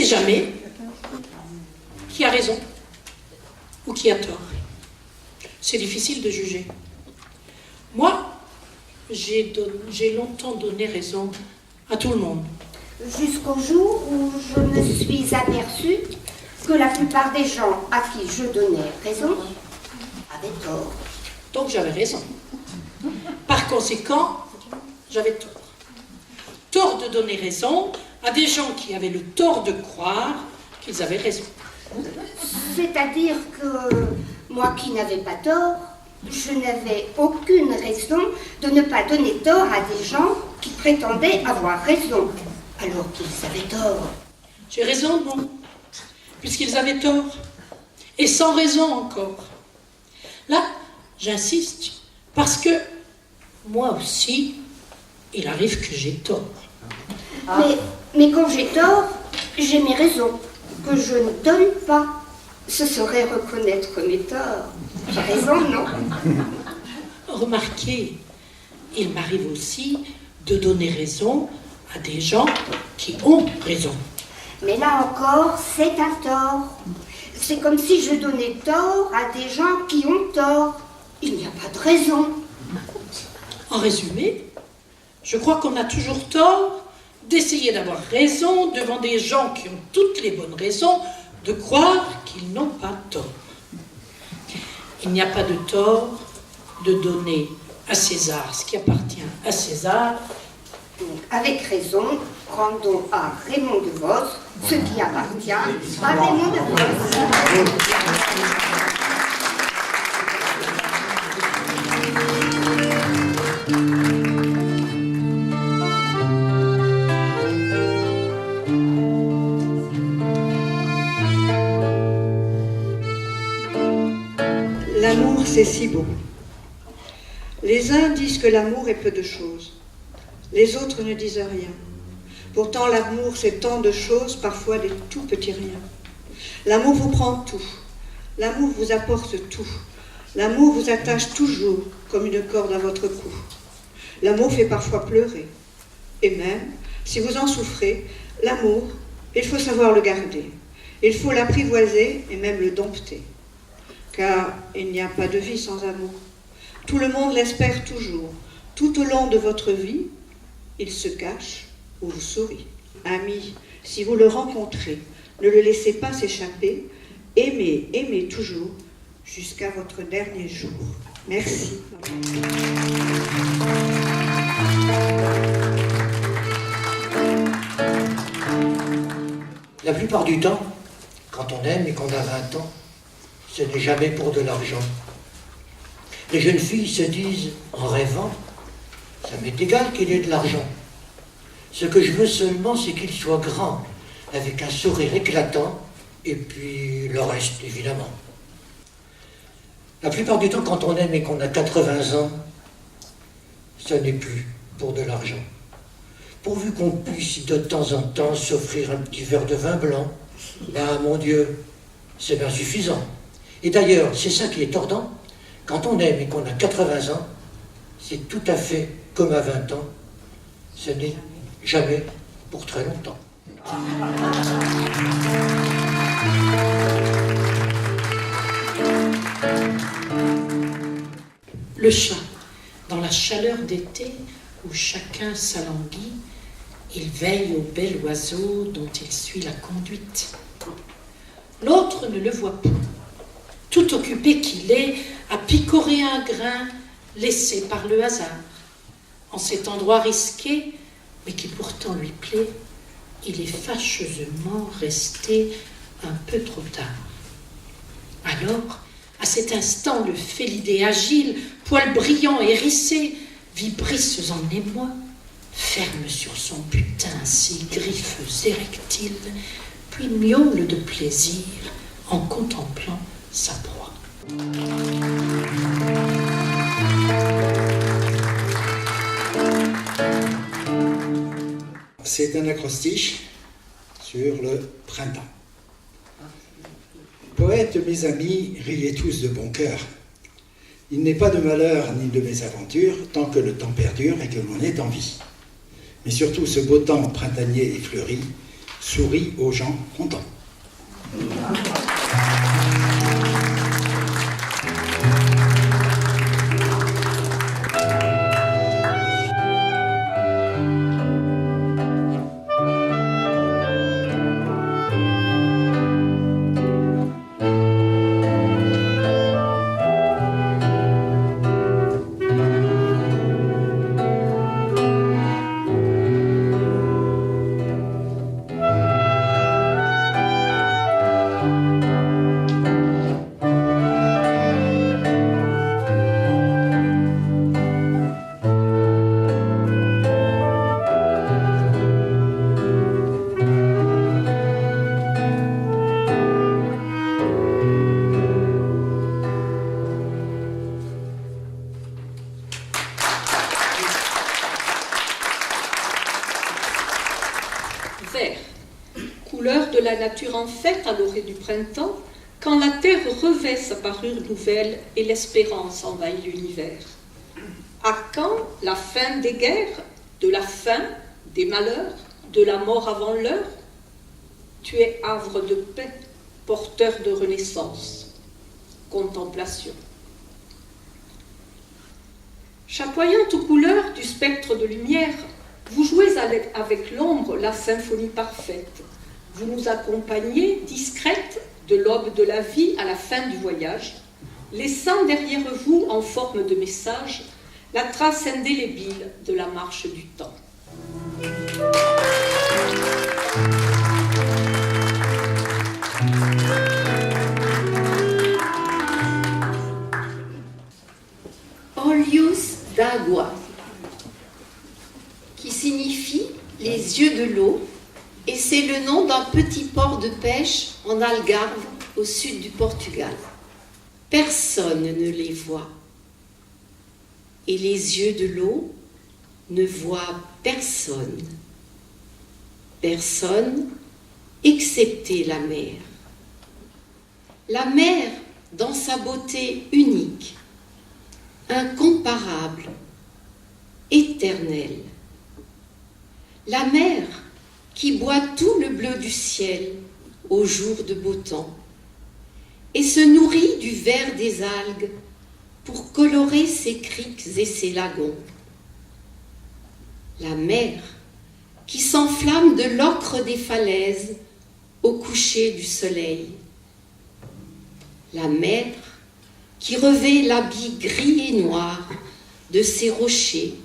sait jamais qui a raison ou qui a tort. C'est difficile de juger. Moi, j'ai longtemps donné raison à tout le monde. Jusqu'au jour où je me suis aperçue que la plupart des gens à qui je donnais raison avaient tort. Donc j'avais raison. Par conséquent, j'avais tort. Tort de donner raison à des gens qui avaient le tort de croire qu'ils avaient raison. C'est-à-dire que moi qui n'avais pas tort, je n'avais aucune raison de ne pas donner tort à des gens qui prétendaient avoir raison, alors qu'ils avaient tort. J'ai raison, non, puisqu'ils avaient tort, et sans raison encore. Là, j'insiste, parce que moi aussi, il arrive que j'ai tort. Mais quand j'ai tort, j'ai mes raisons, que je ne donne pas. Ce serait reconnaître mes torts. J'ai raison, non? Remarquez, il m'arrive aussi de donner raison à des gens qui ont raison. Mais là encore, c'est un tort. C'est comme si je donnais tort à des gens qui ont tort. Il n'y a pas de raison. En résumé, je crois qu'on a toujours tort d'essayer d'avoir raison devant des gens qui ont toutes les bonnes raisons de croire qu'ils n'ont pas tort. Il n'y a pas de tort de donner à César ce qui appartient à César. Donc, avec raison, rendons à Raymond DeVos ce qui appartient à Raymond DeVos. L'amour, c'est si beau. Les uns disent que l'amour est peu de choses. Les autres ne disent rien. Pourtant, l'amour, c'est tant de choses, parfois des tout petits riens. L'amour vous prend tout. L'amour vous apporte tout. L'amour vous attache toujours comme une corde à votre cou. L'amour fait parfois pleurer. Et même, si vous en souffrez, l'amour, il faut savoir le garder. Il faut l'apprivoiser et même le dompter. Car il n'y a pas de vie sans amour. Tout le monde l'espère toujours. Tout au long de votre vie, il se cache ou vous sourit. Ami, si vous le rencontrez, ne le laissez pas s'échapper. Aimez, aimez toujours, jusqu'à votre dernier jour. Merci. La plupart du temps, quand on aime et qu'on a 20 ans, ce n'est jamais pour de l'argent. Les jeunes filles se disent, en rêvant, ça m'est égal qu'il ait de l'argent. Ce que je veux seulement, c'est qu'il soit grand, avec un sourire éclatant, et puis le reste, évidemment. La plupart du temps, quand on aime et qu'on a 80 ans, ce n'est plus pour de l'argent. Pourvu qu'on puisse de temps en temps s'offrir un petit verre de vin blanc, ben mon Dieu, c'est bien suffisant. Et d'ailleurs, c'est ça qui est tordant. Quand on aime et qu'on a 80 ans, c'est tout à fait comme à 20 ans. Ce n'est jamais pour très longtemps. Le chat, dans la chaleur d'été où chacun s'alanguit, il veille au bel oiseau dont il suit la conduite. L'autre ne le voit pas. Tout occupé qu'il est à picorer un grain laissé par le hasard. En cet endroit risqué, mais qui pourtant lui plaît, il est fâcheusement resté un peu trop tard. Alors, à cet instant, le félidé agile, poil brillant, hérissé, vibrisses en émoi, ferme sur son butin ses griffes érectiles, puis miaule de plaisir en contemplant sa proie. C'est un acrostiche sur le printemps. Poètes, mes amis, riez tous de bon cœur. Il n'est pas de malheur ni de mésaventure tant que le temps perdure et que l'on est en vie. Mais surtout ce beau temps printanier et fleuri sourit aux gens contents. Vert, couleur de la nature en fête à l'orée du printemps, quand la terre revêt sa parure nouvelle et l'espérance envahit l'univers. À quand la fin des guerres, de la faim, des malheurs, de la mort avant l'heure? Tu es havre de paix, porteur de renaissance, contemplation. Chapoyante aux couleurs du spectre de lumière, vous jouez avec l'ombre la symphonie parfaite. Vous nous accompagnez, discrète, de l'aube de la vie à la fin du voyage, laissant derrière vous, en forme de message, la trace indélébile de la marche du temps. Olhos d'Água, qui signifie les yeux de l'eau, et c'est le nom d'un petit port de pêche en Algarve, au sud du Portugal. Personne ne les voit, et les yeux de l'eau ne voient personne. Personne, excepté la mer. La mer, dans sa beauté unique, incomparable, éternelle. La mer qui boit tout le bleu du ciel au jour de beau temps et se nourrit du vert des algues pour colorer ses criques et ses lagons. La mer qui s'enflamme de l'ocre des falaises au coucher du soleil. La mer qui revêt l'habit gris et noir de ses rochers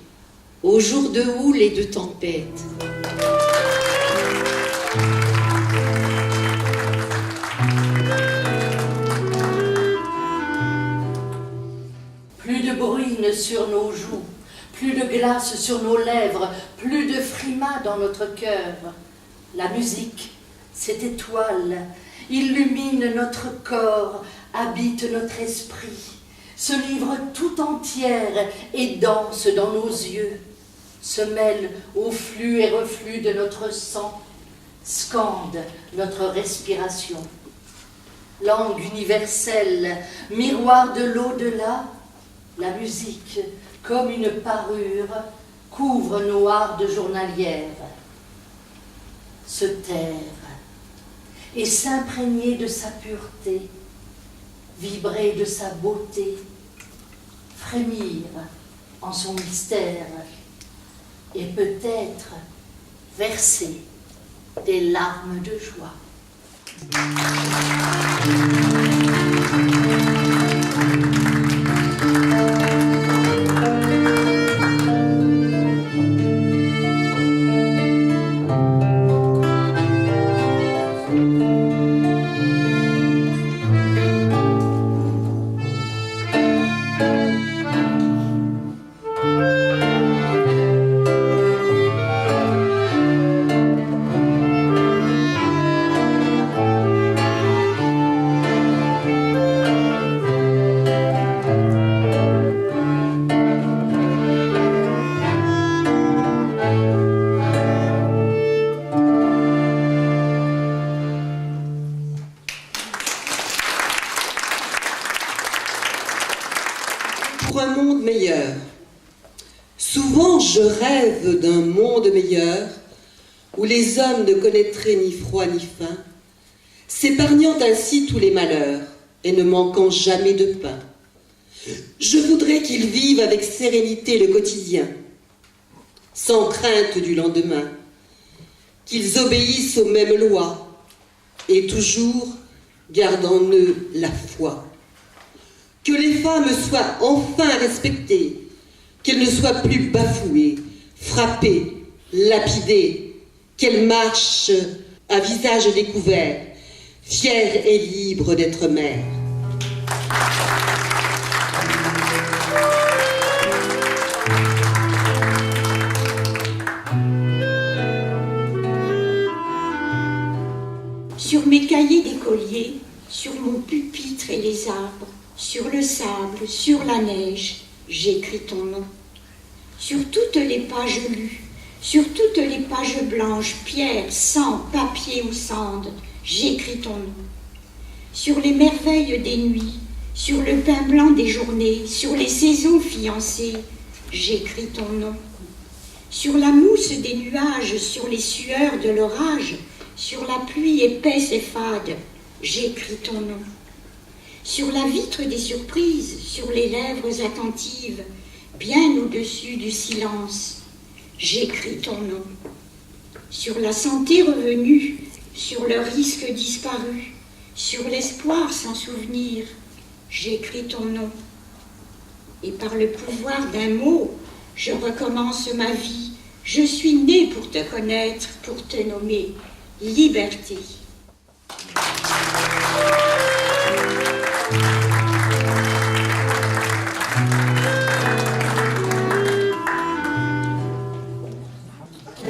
au jour de houle et de tempête. Plus de bruine sur nos joues, plus de glace sur nos lèvres, plus de frimas dans notre cœur. La musique, cette étoile, illumine notre corps, habite notre esprit, se livre tout entière et danse dans nos yeux, se mêle au flux et reflux de notre sang, scande notre respiration. Langue universelle, miroir de l'au-delà, la musique, comme une parure, couvre nos hardes journalières. Se taire et s'imprégner de sa pureté, vibrer de sa beauté, frémir en son mystère et peut-être verser des larmes de joie. Pour un monde meilleur. Souvent je rêve d'un monde meilleur où les hommes ne connaîtraient ni froid ni faim, s'épargnant ainsi tous les malheurs et ne manquant jamais de pain. Je voudrais qu'ils vivent avec sérénité le quotidien, sans crainte du lendemain, qu'ils obéissent aux mêmes lois et toujours gardent en eux la foi. Que les femmes soient enfin respectées, qu'elles ne soient plus bafouées, frappées, lapidées, qu'elles marchent à visage découvert, fières et libres d'être mères. Sur mes cahiers d'écolier, sur mon pupitre et les arbres, sur le sable, sur la neige, j'écris ton nom. Sur toutes les pages lues, sur toutes les pages blanches, pierre, sang, papier ou cendre, j'écris ton nom. Sur les merveilles des nuits, sur le pain blanc des journées, sur les saisons fiancées, j'écris ton nom. Sur la mousse des nuages, sur les sueurs de l'orage, sur la pluie épaisse et fade, j'écris ton nom. Sur la vitre des surprises, sur les lèvres attentives, bien au-dessus du silence, j'écris ton nom. Sur la santé revenue, sur le risque disparu, sur l'espoir sans souvenir, j'écris ton nom. Et par le pouvoir d'un mot, je recommence ma vie. Je suis née pour te connaître, pour te nommer liberté.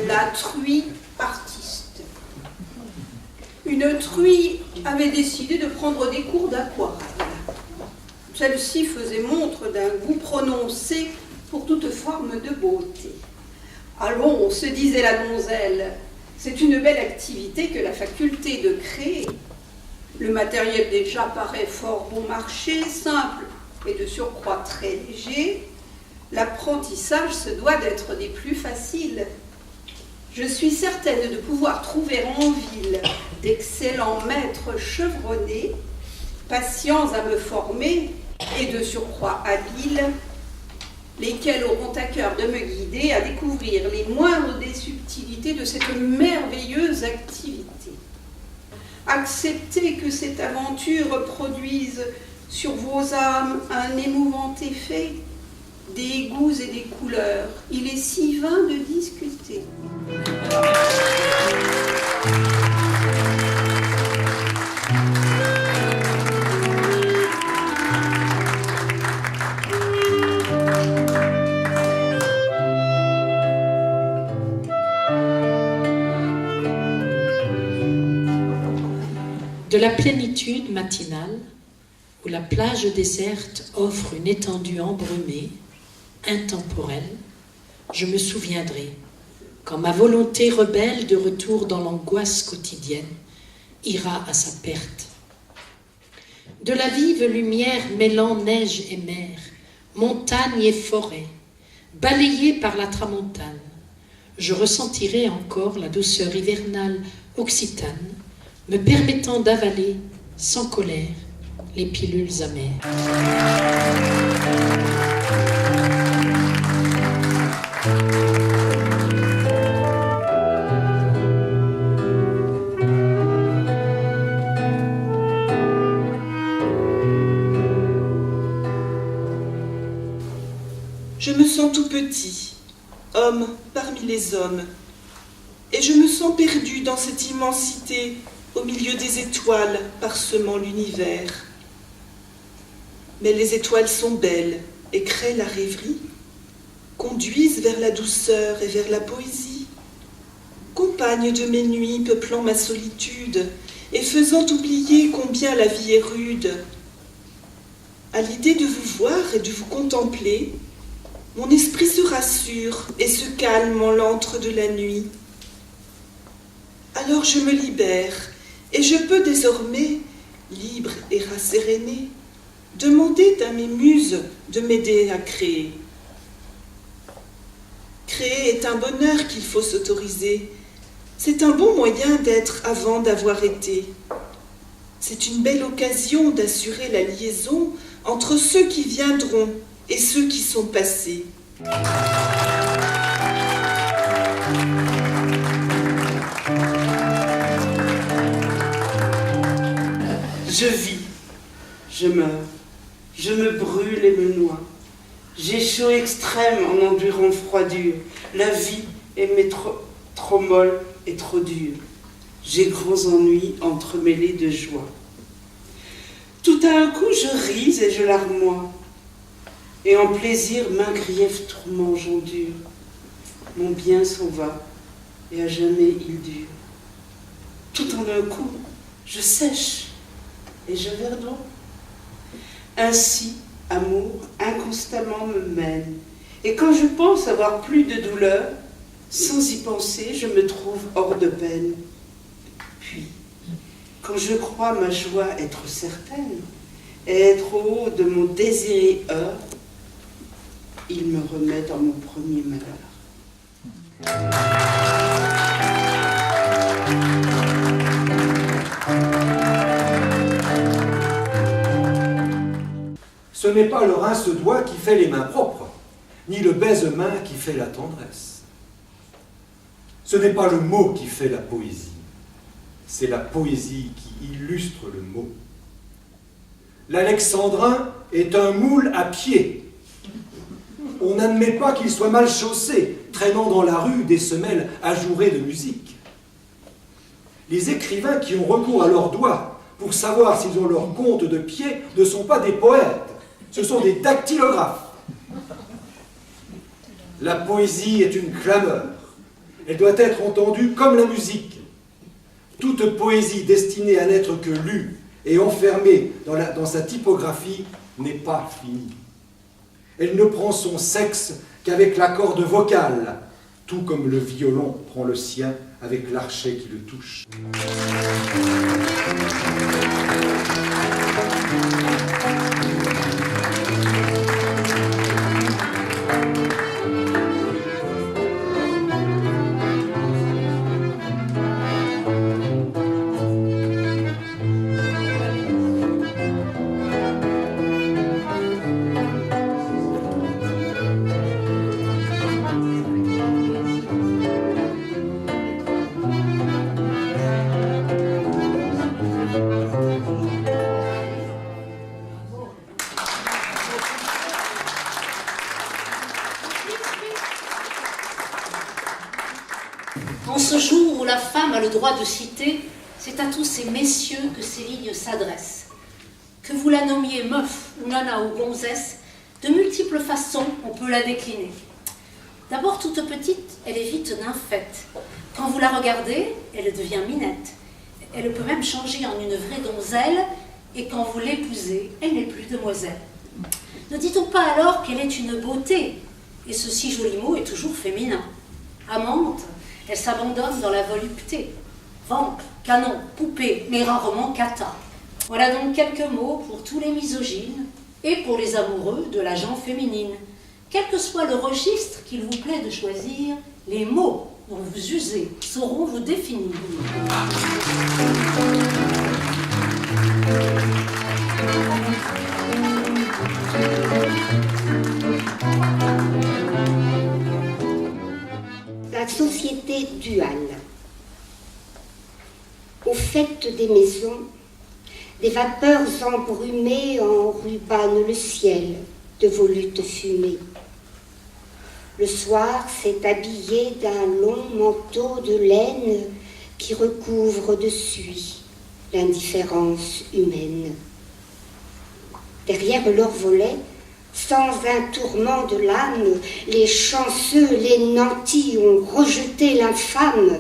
La truie artiste. Une truie avait décidé de prendre des cours d'aquarelle. Celle-ci faisait montre d'un goût prononcé pour toute forme de beauté. Allons, se disait la donzelle, c'est une belle activité que la faculté de créer. Le matériel déjà paraît fort bon marché, simple et de surcroît très léger. L'apprentissage se doit d'être des plus faciles. Je suis certaine de pouvoir trouver en ville d'excellents maîtres chevronnés, patients à me former et de surcroît habiles, lesquels auront à cœur de me guider à découvrir les moindres des subtilités de cette merveilleuse activité. Acceptez que cette aventure produise sur vos âmes un émouvant effet, des goûts et des couleurs. Il est si vain de discuter. De la plénitude matinale, où la plage déserte offre une étendue embrumée, intemporelle, je me souviendrai, quand ma volonté rebelle de retour dans l'angoisse quotidienne ira à sa perte. De la vive lumière mêlant neige et mer, montagne et forêt, balayée par la tramontane, je ressentirai encore la douceur hivernale occitane, me permettant d'avaler, sans colère, les pilules amères. Je me sens tout petit, homme parmi les hommes, et je me sens perdu dans cette immensité au milieu des étoiles parsemant l'univers. Mais les étoiles sont belles et créent la rêverie, conduisent vers la douceur et vers la poésie, compagnes de mes nuits peuplant ma solitude et faisant oublier combien la vie est rude. À l'idée de vous voir et de vous contempler, mon esprit se rassure et se calme en l'antre de la nuit. Alors je me libère et je peux désormais, libre et rasséréné, demander à mes muses de m'aider à créer. Créer est un bonheur qu'il faut s'autoriser, C'est un bon moyen d'être avant d'avoir été. C'est une belle occasion d'assurer la liaison entre ceux qui viendront et ceux qui sont passés. Je vis, je meurs, je me brûle et me noie. J'ai chaud extrême en endurant le froid dur. La vie est trop molle et trop dure. J'ai grands ennuis entremêlés de joie. Tout à un coup, je ris et je larmoie. Et en plaisir, maint grief tourment j'endure. Mon bien s'en va, et à jamais il dure. Tout en un coup, je sèche, et je verdoie. Ainsi, amour inconstamment me mène. Et quand je pense avoir plus de douleur, sans y penser, je me trouve hors de peine. Puis, quand je crois ma joie être certaine, et être au haut de mon désiré heure, il me remet dans mon premier malheur. Ce n'est pas le rince-doigt qui fait les mains propres, ni le baise-main qui fait la tendresse. Ce n'est pas le mot qui fait la poésie, c'est la poésie qui illustre le mot. L'alexandrin est un moule à pied. On n'admet pas qu'il soit mal chaussé, traînant dans la rue des semelles ajourées de musique. Les écrivains qui ont recours à leurs doigts pour savoir s'ils ont leur compte de pied ne sont pas des poètes, ce sont des dactylographes. La poésie est une clameur. Elle doit être entendue comme la musique. Toute poésie destinée à n'être que lue et enfermée dans sa typographie n'est pas finie. Elle ne prend son sexe qu'avec la corde vocale, tout comme le violon prend le sien avec l'archet qui le touche. En ce jour où la femme a le droit de citer, c'est à tous ces messieurs que ces lignes s'adressent. Que vous la nommiez meuf ou nana ou gonzesse, de multiples façons on peut la décliner. D'abord toute petite, elle est vite nymphette. Quand vous la regardez, elle devient minette. Elle peut même changer en une vraie donzelle, et quand vous l'épousez, elle n'est plus demoiselle. Ne dit-on pas alors qu'elle est une beauté? Et ce si joli mot est toujours féminin. Amante, elle s'abandonne dans la volupté. Vampe, canon, poupée, mais rarement cata. Voilà donc quelques mots pour tous les misogynes et pour les amoureux de la gent féminine. Quel que soit le registre qu'il vous plaît de choisir, les mots dont vous usez sauront vous définir. La société duale. Au faîte des maisons, des vapeurs embrumées enrubanent le ciel de volutes fumées. Le soir s'est habillé d'un long manteau de laine qui recouvre de suie l'indifférence humaine. Derrière leurs volets, sans un tourment de l'âme, les chanceux, les nantis ont rejeté l'infâme,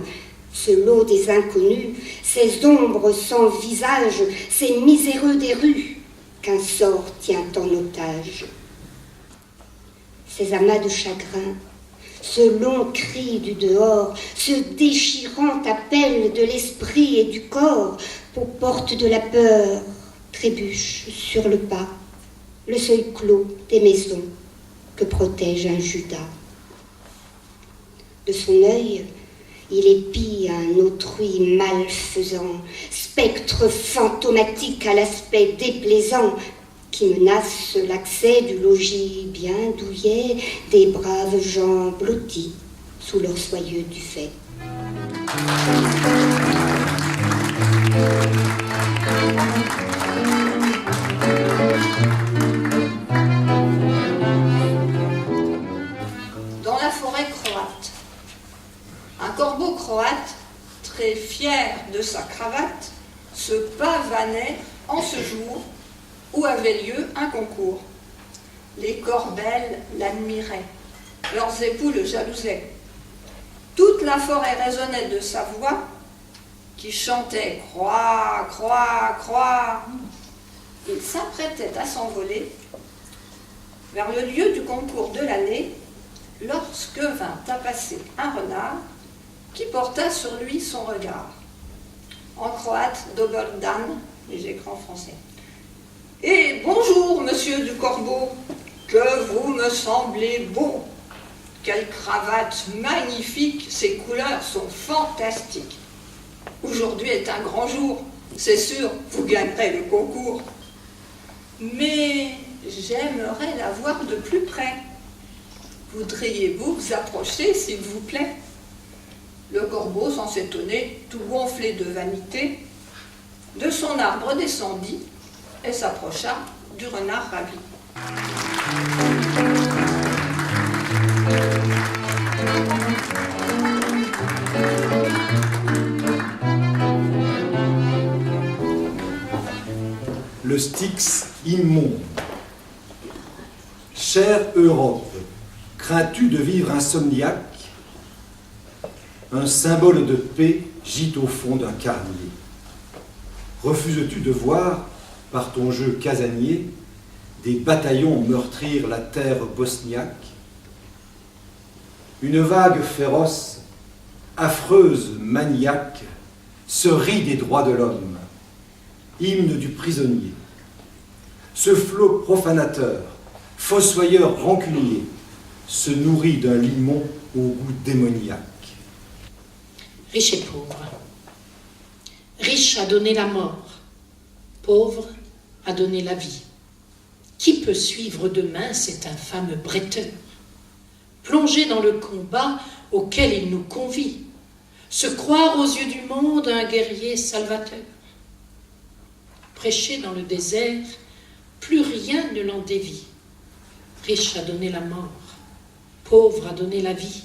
ce lot des inconnus, ces ombres sans visage, ces miséreux des rues qu'un sort tient en otage. Ces amas de chagrin, ce long cri du dehors, ce déchirant appel de l'esprit et du corps aux portes de la peur trébuchent sur le pas, le seuil clos des maisons que protège un Judas. De son œil, Il épie un autrui malfaisant, spectre fantomatique à l'aspect déplaisant, qui menace l'accès du logis bien douillet des braves gens blottis sous leur soyeux duvet. Dans la forêt croate, un corbeau croate, très fier de sa cravate, se pavanait en ce jour où avait lieu un concours. Les corbelles l'admiraient, leurs époux le jalousaient. Toute la forêt résonnait de sa voix qui chantait « Croix, croix, croix ». Il s'apprêtait à s'envoler vers le lieu du concours de l'année lorsque vint à passer un renard qui porta sur lui son regard. En croate, Dobar dan, les écrans français. « Et bonjour, monsieur du Corbeau, que vous me semblez beau. Quelle cravate magnifique, ces couleurs sont fantastiques. Aujourd'hui est un grand jour, c'est sûr, vous gagnerez le concours. Mais j'aimerais la voir de plus près. Voudriez-vous vous approcher, s'il vous plaît ?» Le corbeau, sans s'étonner, tout gonflé de vanité, de son arbre descendit et s'approcha du renard ravi. Le Styx immonde. Chère Europe, crains-tu de vivre insomniaque? Un symbole de paix gît au fond d'un carnier. Refuses-tu de voir, par ton jeu casanier, des bataillons meurtrir la terre bosniaque? Une vague féroce, affreuse, maniaque, se rit des droits de l'homme, hymne du prisonnier. Ce flot profanateur, fossoyeur rancunier, se nourrit d'un limon au goût démoniaque. Riche et pauvre. Riche a donné la mort, pauvre a donné la vie. Qui peut suivre demain cet infâme bretteur, plongé dans le combat auquel il nous convie, se croire aux yeux du monde un guerrier salvateur? Prêché dans le désert, plus rien ne l'en dévie. Riche a donné la mort, pauvre a donné la vie.